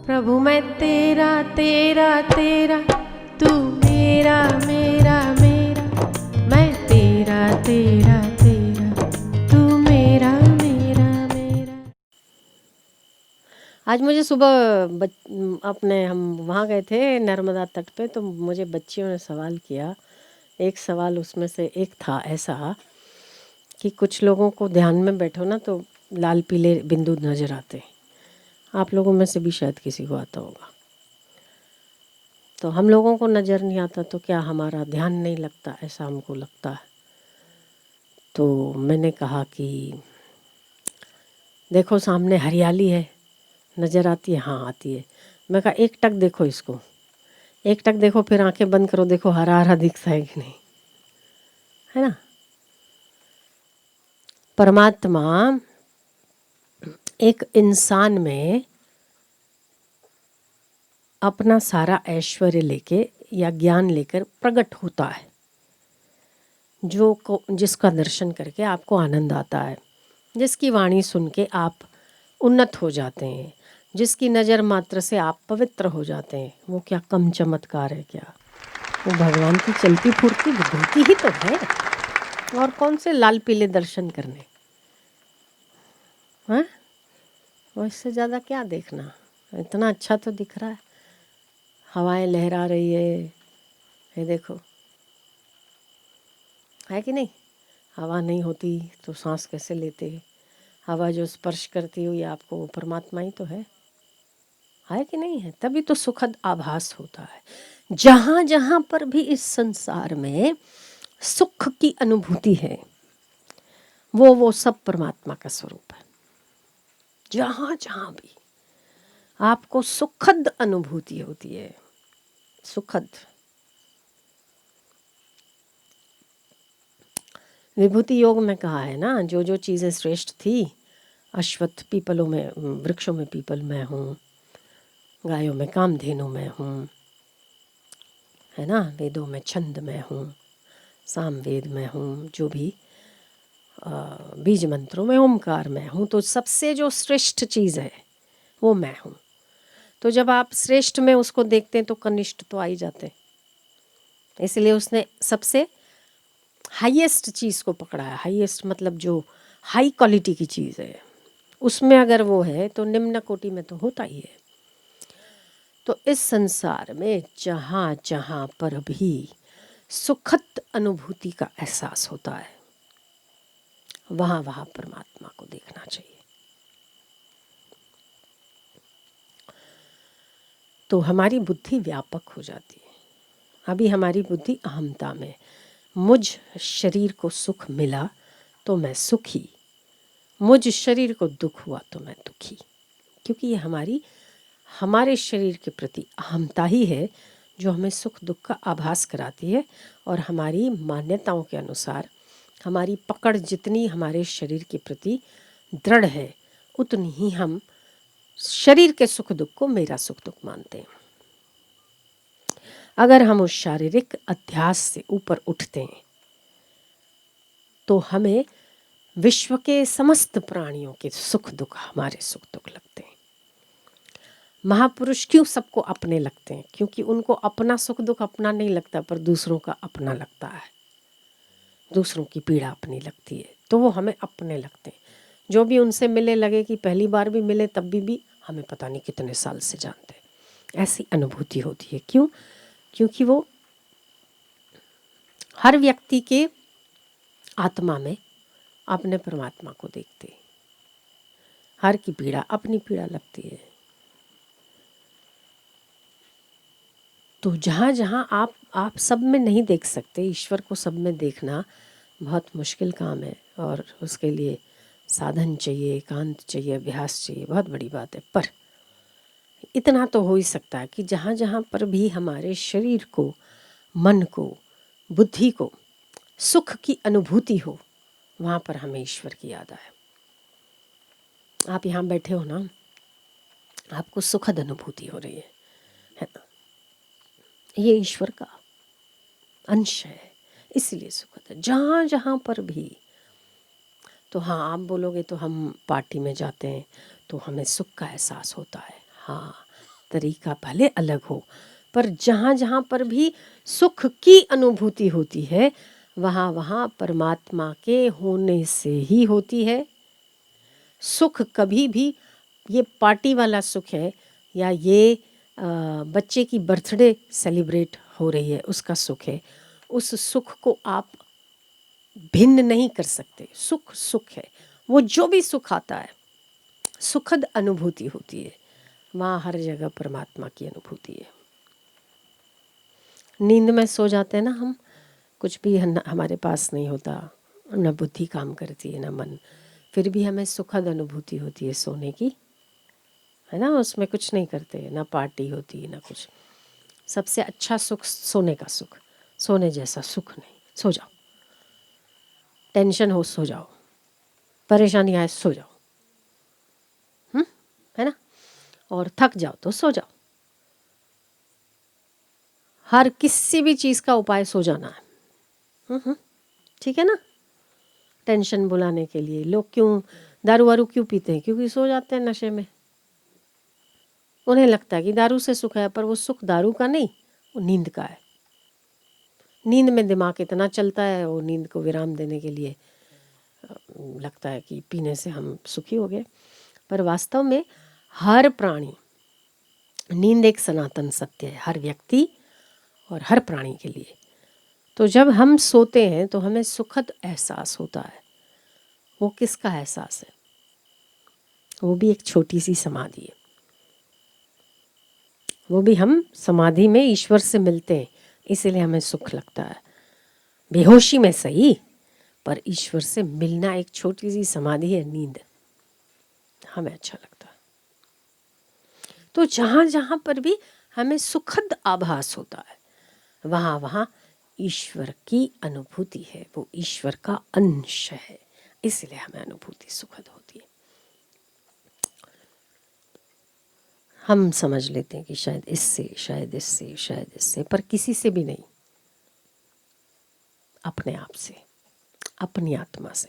प्रभु मैं तेरा तेरा तेरा, तू मेरा मेरा मेरा, मैं तेरा तेरा तेरा, तू मेरा मेरा मेरा। आज मुझे सुबह अपने हम वहाँ गए थे नर्मदा तट पे, तो मुझे बच्चियों ने सवाल किया। एक सवाल उसमें से एक था ऐसा कि कुछ लोगों को ध्यान में बैठो ना तो लाल पीले बिंदु नज़र आते। आप लोगों में से भी शायद किसी को आता होगा। तो हम लोगों को नज़र नहीं आता तो क्या हमारा ध्यान नहीं लगता, ऐसा हमको लगता है। तो मैंने कहा कि देखो सामने हरियाली है, नज़र आती है? हाँ आती है। मैं कहा एक टक देखो इसको, एक टक देखो, फिर आंखें बंद करो, देखो हरा हरा दिखता है कि नहीं, है ना। परमात्मा एक इंसान में अपना सारा ऐश्वर्य लेके या ज्ञान लेकर प्रकट होता है, जिसका दर्शन करके आपको आनंद आता है, जिसकी वाणी सुन के आप उन्नत हो जाते हैं, जिसकी नज़र मात्र से आप पवित्र हो जाते हैं। वो क्या कम चमत्कार है क्या? वो भगवान की चलती फूरती विभूति ही तो है। और कौन से लाल पीले दर्शन करने, हैं? और इससे ज़्यादा क्या देखना? इतना अच्छा तो दिख रहा है, हवाएं लहरा रही है, ये देखो, है कि नहीं? हवा नहीं होती तो सांस कैसे लेते? हवा जो स्पर्श करती हुई आपको, वो परमात्मा ही तो है कि नहीं है? तभी तो सुखद आभास होता है। जहाँ जहाँ पर भी इस संसार में सुख की अनुभूति है, वो सब परमात्मा का स्वरूप है। जहाँ जहाँ भी आपको सुखद अनुभूति होती है, सुखद विभूति योग में कहा है ना, जो जो चीज़ें श्रेष्ठ थी, अश्वत्थ पीपलों में, वृक्षों में पीपल मैं हूँ, गायों में कामधेनु मैं हूँ, है ना, वेदों में छंद मैं हूँ, सामवेद में हूँ, जो भी बीज मंत्रों में ओमकार में हूँ। तो सबसे जो श्रेष्ठ चीज़ है वो मैं हूँ। तो जब आप श्रेष्ठ में उसको देखते हैं तो कनिष्ठ तो आ ही जाते हैं। इसलिए उसने सबसे हाईएस्ट चीज़ को पकड़ा है। हाईएस्ट मतलब जो हाई क्वालिटी की चीज़ है, उसमें अगर वो है तो निम्न कोटि में तो होता ही है। तो इस संसार में जहाँ जहाँ पर भी सुखद अनुभूति का एहसास होता है, वहाँ वहाँ परमात्मा को देखना चाहिए। तो हमारी बुद्धि व्यापक हो जाती है। अभी हमारी बुद्धि अहमता में, मुझ शरीर को सुख मिला तो मैं सुखी, मुझ शरीर को दुख हुआ तो मैं दुखी। क्योंकि ये हमारे शरीर के प्रति अहमता ही है जो हमें सुख दुख का आभास कराती है। और हमारी मान्यताओं के अनुसार हमारी पकड़ जितनी हमारे शरीर के प्रति दृढ़ है, उतनी ही हम शरीर के सुख दुख को मेरा सुख दुख मानते हैं। अगर हम उस शारीरिक अध्यास से ऊपर उठते हैं तो हमें विश्व के समस्त प्राणियों के सुख दुख हमारे सुख दुख लगते हैं। महापुरुष क्यों सबको अपने लगते हैं? क्योंकि उनको अपना सुख दुख अपना नहीं लगता, पर दूसरों का अपना लगता है। दूसरों की पीड़ा अपनी लगती है तो वो हमें अपने लगते हैं। जो भी उनसे मिले लगे कि पहली बार भी मिले तब भी हमें पता नहीं कितने साल से जानते हैं। ऐसी अनुभूति होती है। क्यों? क्योंकि वो हर व्यक्ति के आत्मा में अपने परमात्मा को देखते हैं। हर की पीड़ा अपनी पीड़ा लगती है। तो जहाँ जहाँ आप सब में नहीं देख सकते, ईश्वर को सब में देखना बहुत मुश्किल काम है, और उसके लिए साधन चाहिए, एकांत चाहिए, अभ्यास चाहिए, बहुत बड़ी बात है। पर इतना तो हो ही सकता है कि जहाँ जहाँ पर भी हमारे शरीर को, मन को, बुद्धि को सुख की अनुभूति हो, वहाँ पर हमें ईश्वर की याद आए। आप यहाँ बैठे हो ना, आपको सुखद अनुभूति हो रही है ना? ये ईश्वर का अंश है, इसलिए सुखद है। जहाँ जहाँ पर भी, तो हाँ आप बोलोगे तो हम पार्टी में जाते हैं तो हमें सुख का एहसास होता है। हाँ, तरीका भले अलग हो, पर जहाँ जहाँ पर भी सुख की अनुभूति होती है वहाँ वहाँ परमात्मा के होने से ही होती है। सुख कभी भी ये पार्टी वाला सुख है या ये बच्चे की बर्थडे सेलिब्रेट हो रही है उसका सुख है, उस सुख को आप भिन्न नहीं कर सकते। सुख सुख है, वो जो भी सुख आता है सुखद अनुभूति होती है, वहाँ हर जगह परमात्मा की अनुभूति है। नींद में सो जाते हैं ना हम, कुछ भी हमारे पास नहीं होता, न बुद्धि काम करती है न मन, फिर भी हमें सुखद अनुभूति होती है सोने की, है ना। उसमें कुछ नहीं करते, ना पार्टी होती ना कुछ। सबसे अच्छा सुख सोने का सुख, सोने जैसा सुख नहीं। सो जाओ, टेंशन हो सो जाओ, परेशानी आए सो जाओ, है ना। और थक जाओ तो सो जाओ। हर किसी भी चीज़ का उपाय सो जाना है। ठीक है ना। टेंशन बुलाने के लिए लोग क्यों दारू वारू क्यों पीते हैं? क्योंकि सो जाते हैं नशे में। उन्हें लगता है कि दारू से सुख है, पर वो सुख दारू का नहीं, वो नींद का है। नींद में दिमाग इतना चलता है, वो नींद को विराम देने के लिए लगता है कि पीने से हम सुखी हो गए, पर वास्तव में हर प्राणी, नींद एक सनातन सत्य है हर व्यक्ति और हर प्राणी के लिए। तो जब हम सोते हैं तो हमें सुखद एहसास होता है। वो किसका एहसास है? वो भी एक छोटी सी समाधि है। वो भी हम समाधि में ईश्वर से मिलते हैं, इसीलिए हमें सुख लगता है। बेहोशी में सही, पर ईश्वर से मिलना एक छोटी सी समाधि है, नींद, हमें अच्छा लगता है। तो जहाँ जहाँ पर भी हमें सुखद आभास होता है वहाँ वहाँ ईश्वर की अनुभूति है, वो ईश्वर का अंश है, इसलिए हमें अनुभूति सुखद होती है। हम समझ लेते हैं कि शायद इससे, शायद इससे, शायद इससे, पर किसी से भी नहीं, अपने आप से, अपनी आत्मा से।